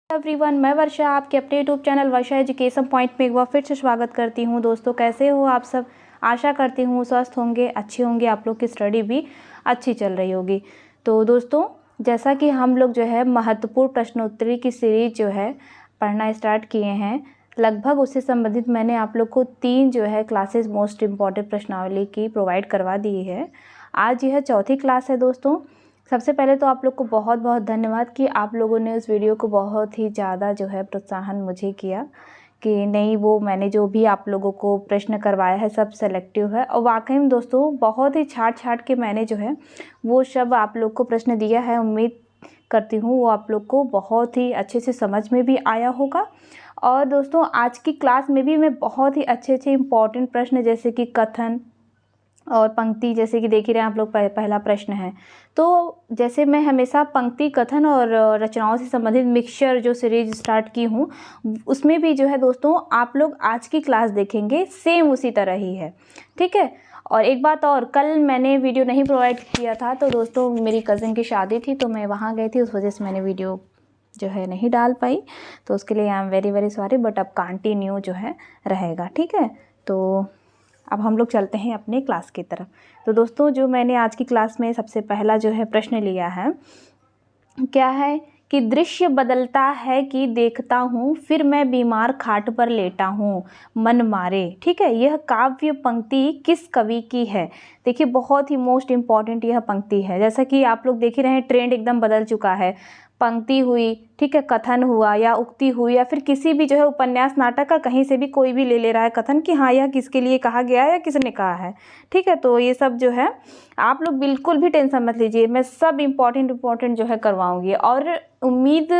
Everyone, मैं वर्षा आपके अपने यूट्यूब चैनल वर्षा एजुकेशन पॉइंट में एक बार फिर से स्वागत करती हूं। दोस्तों, कैसे हो आप सब? आशा करती हूं स्वस्थ होंगे, अच्छे होंगे, आप लोग की स्टडी भी अच्छी चल रही होगी। तो दोस्तों, जैसा कि हम लोग जो है महत्वपूर्ण प्रश्नोत्तरी की सीरीज जो है पढ़ना स्टार्ट किए हैं, लगभग उससे संबंधित मैंने आप लोग को 3 जो है क्लासेस मोस्ट इम्पॉर्टेंट प्रश्नावली की प्रोवाइड करवा दी है। आज यह चौथी क्लास है। दोस्तों, सबसे पहले तो आप लोग को बहुत बहुत धन्यवाद कि आप लोगों ने उस वीडियो को बहुत ही ज़्यादा जो है प्रोत्साहन मुझे किया कि नहीं, वो मैंने जो भी आप लोगों को प्रश्न करवाया है सब सेलेक्टिव है। और वाकई में दोस्तों, बहुत ही छाट के मैंने जो है वो सब आप लोग को प्रश्न दिया है। उम्मीद करती हूँ वो आप लोग को बहुत ही अच्छे से समझ में भी आया होगा। और दोस्तों, आज की क्लास में भी मैं बहुत ही अच्छे इम्पॉर्टेंट प्रश्न जैसे कि कथन और पंक्ति, जैसे कि देख ही रहे हैं आप लोग, पहला प्रश्न है। तो जैसे मैं हमेशा पंक्ति, कथन और रचनाओं से संबंधित मिक्सचर जो सीरीज स्टार्ट की हूँ, उसमें भी जो है दोस्तों आप लोग आज की क्लास देखेंगे सेम उसी तरह ही है, ठीक है। और एक बात और, कल मैंने वीडियो नहीं प्रोवाइड किया था तो दोस्तों मेरी कज़न की शादी थी तो मैं वहाँ गई थी, उस वजह से मैंने वीडियो जो है नहीं डाल पाई। तो उसके लिए I am very very sorry, but अब कंटिन्यू जो है रहेगा, ठीक है। तो अब हम लोग चलते हैं अपने क्लास की तरफ। तो दोस्तों, जो मैंने आज की क्लास में सबसे पहला जो है प्रश्न लिया है, क्या है कि दृश्य बदलता है कि देखता हूँ, फिर मैं बीमार खाट पर लेटा हूँ मन मारे, ठीक है। यह काव्य पंक्ति किस कवि की है? देखिए, बहुत ही मोस्ट इम्पॉर्टेंट यह पंक्ति है। जैसा कि आप लोग देख ही रहे हैं, ट्रेंड एकदम बदल चुका है। पंक्ति हुई, ठीक है, कथन हुआ या उक्ति हुई, या फिर किसी भी जो है उपन्यास, नाटक का कहीं से भी कोई भी ले रहा है कथन कि हाँ यह किसके लिए कहा गया है या किसने कहा है, ठीक है। तो ये सब जो है आप लोग बिल्कुल भी टेंशन मत लीजिए, मैं सब इम्पॉर्टेंट जो है करवाऊंगी। और उम्मीद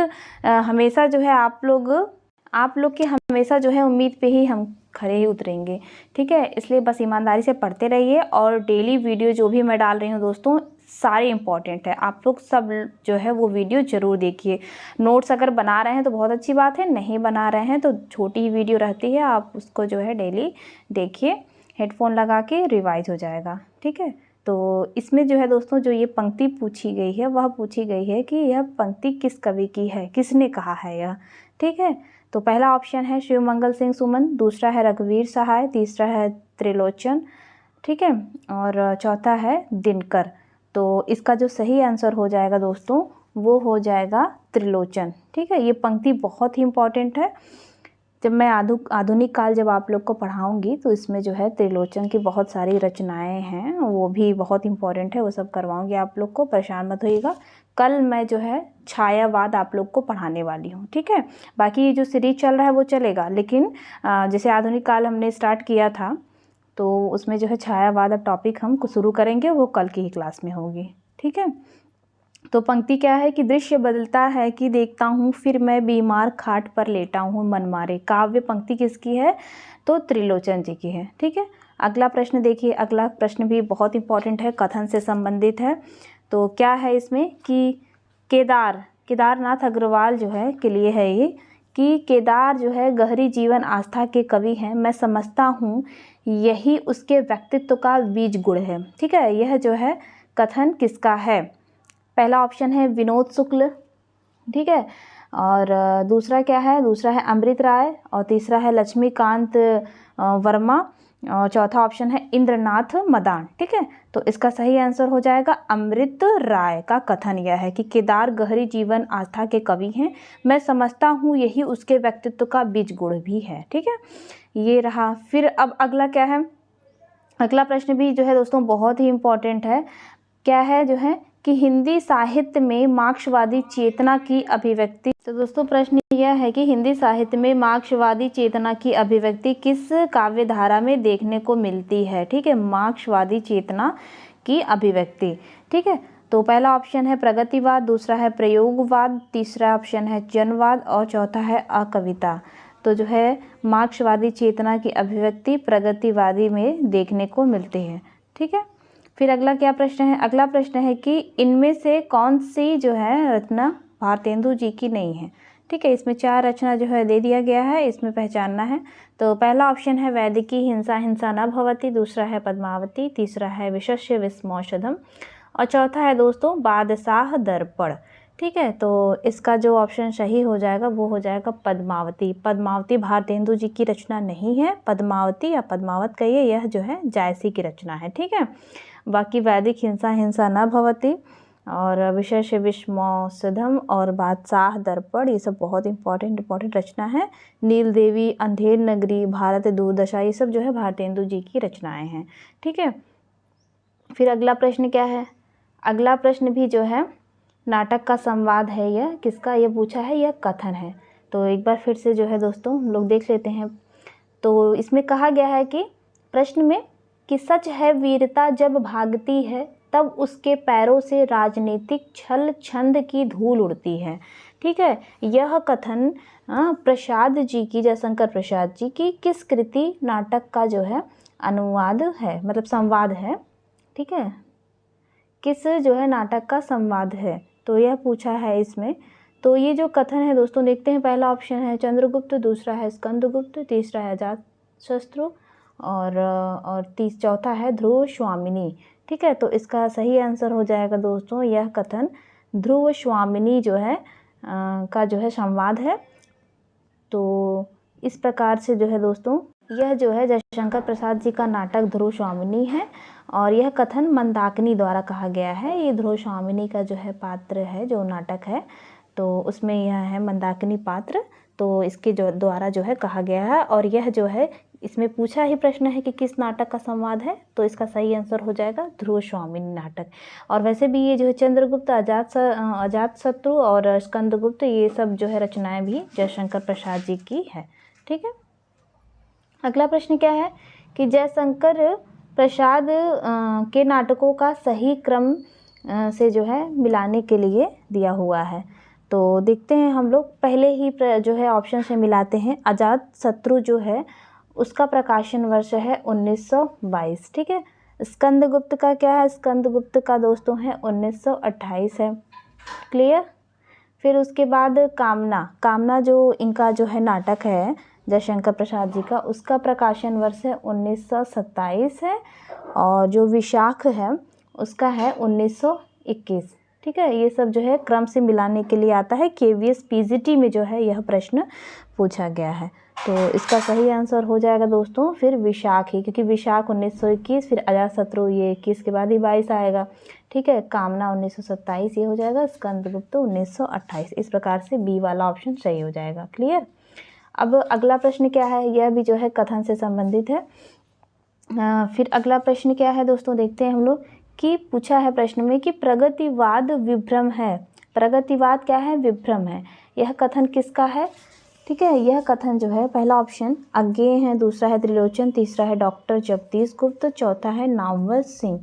हमेशा जो है आप लोग की हमेशा जो है उम्मीद पे ही हम खड़े ही उतरेंगे, ठीक है। इसलिए बस ईमानदारी से पढ़ते रहिए और डेली वीडियो जो भी मैं डाल रही हूँ दोस्तों सारे इम्पॉर्टेंट है, आप लोग सब जो है वो वीडियो ज़रूर देखिए। नोट्स अगर बना रहे हैं तो बहुत अच्छी बात है, नहीं बना रहे हैं तो छोटी ही वीडियो रहती है, आप उसको जो है डेली देखिए, हेडफोन लगा के रिवाइज हो जाएगा, ठीक है। तो इसमें जो है दोस्तों, जो ये पंक्ति पूछी गई है वह पूछी गई है कि यह पंक्ति किस कवि की है, किसने कहा है यह, ठीक है। तो पहला ऑप्शन है शिवमंगल सिंह सुमन, दूसरा है रघुवीर सहाय, तीसरा है त्रिलोचन, ठीक है, और चौथा है दिनकर। तो इसका जो सही आंसर हो जाएगा दोस्तों वो हो जाएगा त्रिलोचन, ठीक है। ये पंक्ति बहुत ही इम्पॉर्टेंट है। जब मैं आधुनिक काल जब आप लोग को पढ़ाऊंगी तो इसमें जो है त्रिलोचन की बहुत सारी रचनाएं हैं, वो भी बहुत इम्पॉर्टेंट है, वो सब करवाऊंगी आप लोग को, परेशान मत होइएगा। कल मैं जो है छायावाद आप लोग को पढ़ाने वाली हूँ, ठीक है। बाकी ये जो सीरीज चल रहा है वो चलेगा, लेकिन जैसे आधुनिक काल हमने स्टार्ट किया था तो उसमें जो है छायावाद अब टॉपिक हम शुरू करेंगे, वो कल की ही क्लास में होगी, ठीक है। तो पंक्ति क्या है कि दृश्य बदलता है कि देखता हूँ, फिर मैं बीमार खाट पर लेटा हूँ मन मारे। काव्य पंक्ति किसकी है? तो त्रिलोचन जी की है, ठीक है। अगला प्रश्न देखिए, अगला प्रश्न भी बहुत इंपॉर्टेंट है, कथन से संबंधित है। तो क्या है इसमें कि केदारनाथ अग्रवाल जो है के लिए है ये, कि केदार जो है गहरी जीवन आस्था के कवि हैं, मैं समझता हूँ यही उसके व्यक्तित्व का बीज गुण है, ठीक है। यह जो है कथन किसका है? पहला ऑप्शन है विनोद शुक्ल, ठीक है, और दूसरा क्या है? दूसरा है अमृत राय, और तीसरा है लक्ष्मीकांत वर्मा, और चौथा ऑप्शन है इंद्रनाथ मदान, ठीक है। तो इसका सही आंसर हो जाएगा अमृत राय का कथन यह है कि केदार गहरी जीवन आस्था के कवि हैं, मैं समझता हूँ यही उसके व्यक्तित्व का बीज गुण भी है, ठीक है। ये रहा। फिर अब अगला क्या है? अगला प्रश्न भी जो है दोस्तों बहुत ही इम्पोर्टेंट है। क्या है जो है कि हिंदी साहित्य में मार्क्सवादी चेतना की अभिव्यक्ति। तो दोस्तों प्रश्न यह है कि हिंदी साहित्य में मार्क्सवादी चेतना की अभिव्यक्ति किस काव्य धारा में देखने को मिलती है, ठीक है। मार्क्सवादी चेतना की अभिव्यक्ति, ठीक है। तो पहला ऑप्शन है प्रगतिवाद, दूसरा है प्रयोगवाद, तीसरा ऑप्शन है जनवाद, और चौथा है अकविता। तो जो है मार्क्सवादी चेतना की अभिव्यक्ति प्रगतिवादी में देखने को मिलती है, ठीक है। फिर अगला क्या प्रश्न है? अगला प्रश्न है कि इनमें से कौन सी जो है रचना भारतेंदु जी की नहीं है, ठीक है। इसमें 4 रचना जो है दे दिया गया है, इसमें पहचानना है। तो पहला ऑप्शन है वैदिकी हिंसा हिंसा न भवति, दूसरा है पद्मावती, तीसरा है विशस्य विस्मौषधम, और चौथा है दोस्तों बादशाह दर्पण, ठीक है, तो इसका जो ऑप्शन सही हो जाएगा वो हो जाएगा पद्मावती। पद्मावती भारतेंदु जी की रचना नहीं है, पद्मावती या पद्मावत कहिए, यह जो है जायसी की रचना है। ठीक है, बाकी वैदिक हिंसा हिंसा न भवति और विशेष विषमौषधम और बादशाह दर्पण, ये सब बहुत इंपॉर्टेंट रचना है। नील देवी, अंधेर नगरी, भारत दुर्दशा, ये सब जो है भारतेंदु जी की रचनाएं हैं। ठीक है, फिर अगला प्रश्न क्या है? अगला प्रश्न भी जो है नाटक का संवाद है। यह किसका ये पूछा है? यह कथन है। तो एक बार फिर से जो है दोस्तों हम लोग देख लेते हैं। तो इसमें कहा गया है कि प्रश्न में कि सच है वीरता जब भागती है तब उसके पैरों से राजनीतिक छल छंद की धूल उड़ती है। ठीक है, यह कथन प्रसाद जी की, जयशंकर प्रसाद जी की किस कृति नाटक का जो है अनुवाद है, मतलब संवाद है। ठीक है, किस जो है नाटक का संवाद है, तो यह पूछा है इसमें। तो ये जो कथन है दोस्तों देखते हैं। पहला ऑप्शन है चंद्रगुप्त, दूसरा है स्कंदगुप्त, तीसरा है अजातशत्रु और चौथा है ध्रुव स्वामिनी। ठीक है, तो इसका सही आंसर हो जाएगा दोस्तों यह कथन ध्रुव स्वामिनी जो है का जो है संवाद है। तो इस प्रकार से जो है दोस्तों यह जो है जयशंकर प्रसाद जी का नाटक ध्रुव स्वामिनी है और यह कथन मंदाकिनी द्वारा कहा गया है। ये ध्रुव स्वामिनी का जो है पात्र है, जो नाटक है, तो उसमें यह है मंदाकिनी पात्र, तो इसके जो द्वारा जो है कहा गया है। और यह जो है इसमें पूछा ही प्रश्न है कि किस नाटक का संवाद है, तो इसका सही आंसर हो जाएगा ध्रुव स्वामिनी नाटक। और वैसे भी ये जो है चंद्रगुप्त, अजातशत्रु और स्कंदगुप्त, ये सब जो है रचनाएं भी जयशंकर प्रसाद जी की है। ठीक है, अगला प्रश्न क्या है कि जयशंकर प्रसाद के नाटकों का सही क्रम से जो है मिलाने के लिए दिया हुआ है। तो देखते हैं हम लोग, पहले ही जो है ऑप्शन से मिलाते हैं। अजातशत्रु जो है उसका प्रकाशन वर्ष है 1922। ठीक है, स्कंदगुप्त का क्या है? स्कंदगुप्त का दोस्तों है 1928 है। क्लियर? फिर उसके बाद कामना जो इनका जो है नाटक है जयशंकर प्रसाद जी का, उसका प्रकाशन वर्ष है 1927 है। और जो विशाख है उसका है 1921। ठीक है, ये सब जो है क्रम से मिलाने के लिए आता है। KVS PGT में जो है यह प्रश्न पूछा गया है। तो इसका सही आंसर हो जाएगा दोस्तों फिर विशाख ही, क्योंकि विशाख 1921, फिर अजातशत्रु ये 21 के बाद ही 22 आएगा। ठीक है, कामना 1927 ये हो जाएगा, स्कंदगुप्त 1928। इस प्रकार से बी वाला ऑप्शन सही हो जाएगा। क्लियर? अब अगला प्रश्न क्या है? यह भी जो है कथन से संबंधित है। फिर अगला प्रश्न क्या है दोस्तों देखते हैं हम लोग कि पूछा है प्रश्न में कि प्रगतिवाद विभ्रम है। प्रगतिवाद क्या है? विभ्रम है। यह कथन किसका है? ठीक है, यह कथन जो है पहला ऑप्शन अज्ञेय है, दूसरा है त्रिलोचन, तीसरा है डॉक्टर जगदीश गुप्त, चौथा है नामवर सिंह।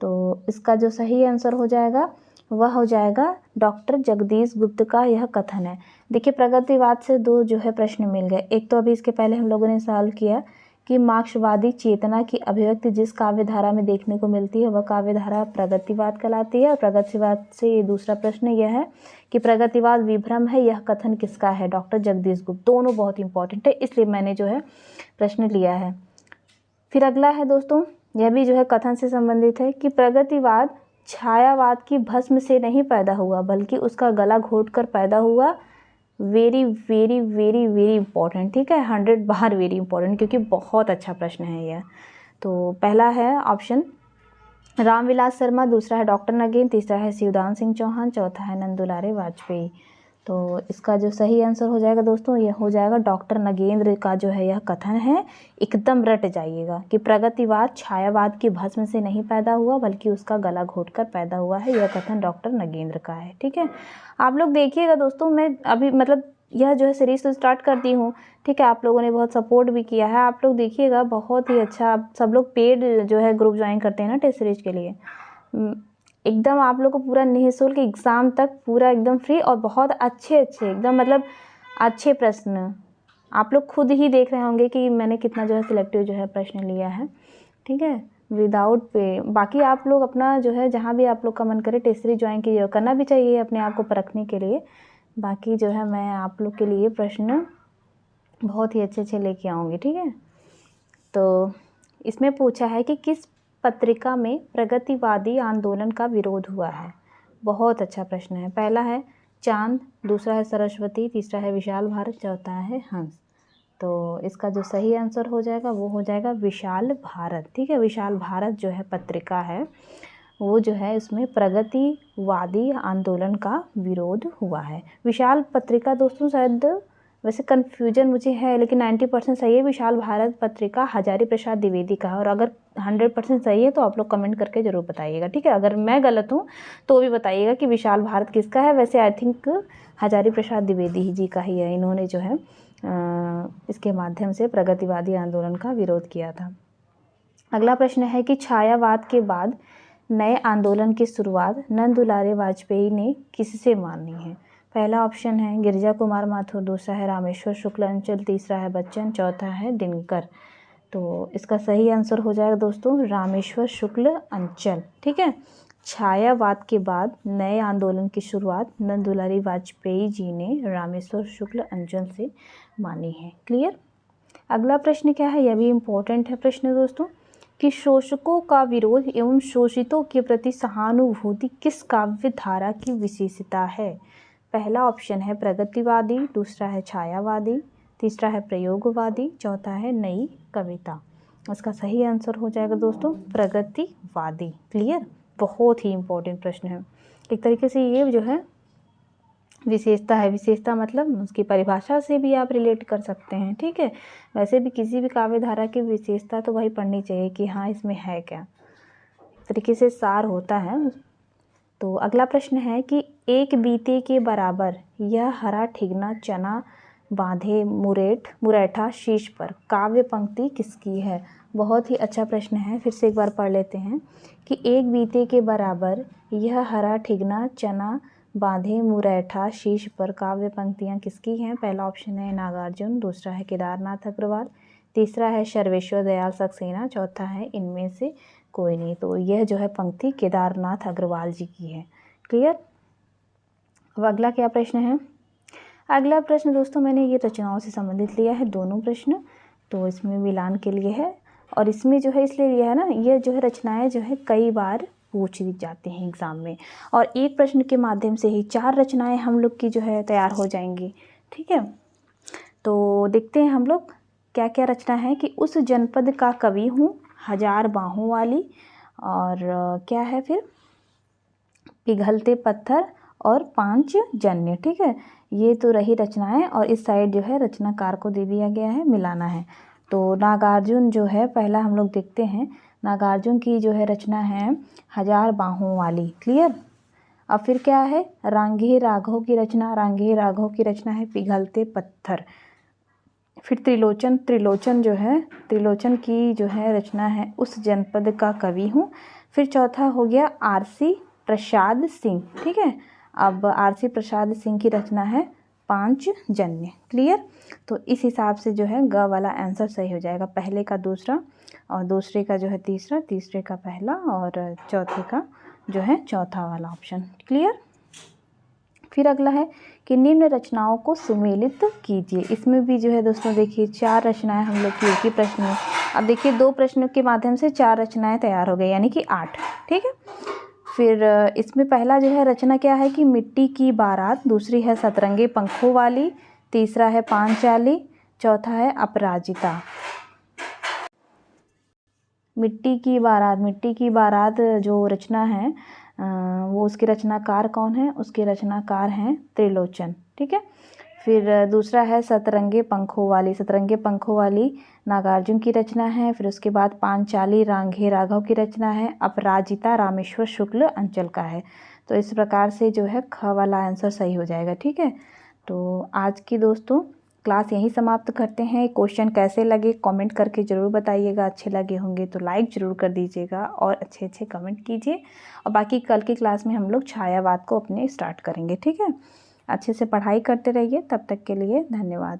तो इसका जो सही आंसर हो जाएगा वह हो जाएगा डॉक्टर जगदीश गुप्त का यह कथन है। देखिए, प्रगतिवाद से दो जो है प्रश्न मिल गए। एक तो अभी इसके पहले हम लोगों ने सवाल किया कि मार्क्सवादी चेतना की अभिव्यक्ति जिस काव्य धारा में देखने को मिलती है वह काव्य धारा प्रगतिवाद कहलाती है। और प्रगतिवाद से ये दूसरा प्रश्न यह है कि प्रगतिवाद विभ्रम है, यह कथन किसका है? डॉक्टर जगदीश गुप्त। दोनों बहुत इंपॉर्टेंट है, इसलिए मैंने जो है प्रश्न लिया है। फिर अगला है दोस्तों, यह भी जो है कथन से संबंधित है कि प्रगतिवाद छायावाद की भस्म से नहीं पैदा हुआ बल्कि उसका गला घोटकर पैदा हुआ। Very very very very important. ठीक है, 100 बार वेरी इंपॉर्टेंट, क्योंकि बहुत अच्छा प्रश्न है यह। तो पहला है ऑप्शन रामविलास शर्मा, दूसरा है डॉक्टर नगेन, तीसरा है शिवदान सिंह चौहान, चौथा है नंदुलारे वाजपेयी। तो इसका जो सही आंसर हो जाएगा दोस्तों यह हो जाएगा डॉक्टर नगेंद्र का जो है यह कथन है। एकदम रट जाइएगा कि प्रगतिवाद छायावाद की भस्म से नहीं पैदा हुआ बल्कि उसका गला घोटकर पैदा हुआ है। यह कथन डॉक्टर नगेंद्र का है। ठीक है, आप लोग देखिएगा दोस्तों, मैं अभी मतलब यह जो है सीरीज तो स्टार्ट करती हूँ। ठीक है, आप लोगों ने बहुत सपोर्ट भी किया है। आप लोग देखिएगा, बहुत ही अच्छा। आप सब लोग पेड जो है ग्रुप ज्वाइन करते हैं ना टेस्ट सीरीज के लिए, एकदम आप लोग को पूरा निःशुल्क एग्ज़ाम तक पूरा एकदम फ्री और बहुत अच्छे एकदम मतलब अच्छे प्रश्न आप लोग खुद ही देख रहे होंगे कि मैंने कितना जो है सिलेक्टिव जो है प्रश्न लिया है। ठीक है, विदाउट पे। बाकी आप लोग अपना जो है जहाँ भी आप लोग का मन करे टेस्ट सीरीज ज्वाइन कीजिए, करना भी चाहिए अपने आप को परखने के लिए। बाकी जो है मैं आप लोग के लिए प्रश्न बहुत ही अच्छे लेके आऊँगी। ठीक है, तो इसमें पूछा है कि किस पत्रिका में प्रगतिवादी आंदोलन का विरोध हुआ है। बहुत अच्छा प्रश्न है। पहला है चांद, दूसरा है सरस्वती, तीसरा है विशाल भारत, चौथा है हंस। तो इसका जो सही आंसर हो जाएगा वो हो जाएगा विशाल भारत। ठीक है, विशाल भारत जो है पत्रिका है वो जो है इसमें प्रगतिवादी आंदोलन का विरोध हुआ है। विशाल पत्रिका दोस्तों शायद वैसे कन्फ्यूजन मुझे है लेकिन 90% सही है। विशाल भारत पत्रिका हजारी प्रसाद द्विवेदी का है और अगर 100% सही है तो आप लोग कमेंट करके ज़रूर बताइएगा। ठीक है, अगर मैं गलत हूँ तो भी बताइएगा कि विशाल भारत किसका है। वैसे आई थिंक हजारी प्रसाद द्विवेदी जी का ही है। इन्होंने जो है इसके माध्यम से प्रगतिवादी आंदोलन का विरोध किया था। अगला प्रश्न है कि छायावाद के बाद नए आंदोलन की शुरुआत नंद दुलारे वाजपेयी ने किससे मानी है। पहला ऑप्शन है गिरिजा कुमार माथुर, दूसरा है रामेश्वर शुक्ल अंचल, तीसरा है बच्चन, चौथा है दिनकर। तो इसका सही आंसर हो जाएगा दोस्तों रामेश्वर शुक्ल अंचल। ठीक है, छायावाद के बाद नए आंदोलन की शुरुआत नंद दुलारी वाजपेयी जी ने रामेश्वर शुक्ल अंचल से मानी है। क्लियर। अगला प्रश्न क्या है, यह भी इम्पोर्टेंट है प्रश्न दोस्तों कि शोषकों का विरोध एवं शोषितों के प्रति सहानुभूति किस काव्य धारा की विशेषता है। पहला ऑप्शन है प्रगतिवादी, दूसरा है छायावादी, तीसरा है प्रयोगवादी, चौथा है नई कविता। इसका सही आंसर हो जाएगा दोस्तों प्रगतिवादी। क्लियर, बहुत ही इम्पोर्टेंट प्रश्न है। एक तरीके से ये जो है विशेषता है। विशेषता मतलब उसकी परिभाषा से भी आप रिलेट कर सकते हैं। ठीक है, वैसे भी किसी भी काव्य धारा की विशेषता तो वही पढ़नी चाहिए कि हाँ इसमें है क्या, एक तरीके से सार होता है। तो अगला प्रश्न है कि एक बीते के बराबर यह हरा ठिगना चना बांधे मुरैठा शीश पर काव्य पंक्ति किसकी है। बहुत ही अच्छा प्रश्न है, फिर से एक बार पढ़ लेते हैं कि एक बीते के बराबर यह हरा ठिगना चना बांधे मुरैठा शीश पर काव्य पंक्तियाँ किसकी हैं। पहला ऑप्शन है नागार्जुन, दूसरा है केदारनाथ अग्रवाल, तीसरा है सर्वेश्वर दयाल सक्सेना, चौथा है इनमें से कोई नहीं। तो यह जो है पंक्ति केदारनाथ अग्रवाल जी की है। क्लियर। अब अगला क्या प्रश्न है। अगला प्रश्न दोस्तों मैंने ये रचनाओं से संबंधित लिया है दोनों प्रश्न, तो इसमें मिलान के लिए है और इसमें जो है इसलिए लिया है ना, ये जो है रचनाएं जो है कई बार पूछ जाते हैं एग्ज़ाम में और एक प्रश्न के माध्यम से ही 4 रचनाएं हम लोग की जो है तैयार हो जाएंगी। ठीक है, तो देखते हैं हम लोग क्या क्या रचना है कि उस जनपद का कवि हूँ, हजार बाहों वाली, और क्या है फिर पिघलते पत्थर और 5 जन्य। ठीक है, ये तो रही रचनाएं और इस साइड जो है रचनाकार को दे दिया गया है, मिलाना है। तो नागार्जुन जो है पहला हम लोग देखते हैं, नागार्जुन की जो है रचना है हजार बाहों वाली। क्लियर। अब फिर क्या है रांगे राघव की रचना, रांगे राघव की रचना है पिघलते पत्थर। फिर त्रिलोचन जो है त्रिलोचन की जो है रचना है उस जनपद का कवि हूँ। फिर चौथा हो गया आरसी प्रसाद सिंह। ठीक है, अब आरसी प्रसाद सिंह की रचना है 5 जन्य। क्लियर। तो इस हिसाब से जो है ग वाला आंसर सही हो जाएगा, पहले का दूसरा और दूसरे का जो है तीसरा, तीसरे का पहला और चौथे का जो है चौथा वाला ऑप्शन। क्लियर। फिर अगला है कि निम्न रचनाओं को सुमेलित कीजिए। इसमें भी जो है दोस्तों देखिए 4 रचनाएं हम लोग की एक ही प्रश्न में। अब देखिए 2 प्रश्नों के माध्यम से 4 रचनाएं तैयार हो गई यानी कि 8। ठीक है, फिर इसमें पहला जो है रचना क्या है कि मिट्टी की बारात, दूसरी है सतरंगे पंखों वाली, तीसरा है पांचाली, चौथा है अपराजिता। मिट्टी की बारात जो रचना है वो उसके रचनाकार कौन है, उसके रचनाकार हैं त्रिलोचन। ठीक है, फिर दूसरा है सतरंगे पंखों वाली नागार्जुन की रचना है। फिर उसके बाद पांचाली रांगे राघव की रचना है। अपराजिता रामेश्वर शुक्ल अंचल का है। तो इस प्रकार से जो है ख वाला आंसर सही हो जाएगा। ठीक है, तो आज की दोस्तों क्लास यहीं समाप्त करते हैं। क्वेश्चन कैसे लगे कमेंट करके ज़रूर बताइएगा, अच्छे लगे होंगे तो लाइक ज़रूर कर दीजिएगा और अच्छे अच्छे कमेंट कीजिए। और बाकी कल की क्लास में हम लोग छायावाद को अपने स्टार्ट करेंगे। ठीक है, अच्छे से पढ़ाई करते रहिए। तब तक के लिए धन्यवाद।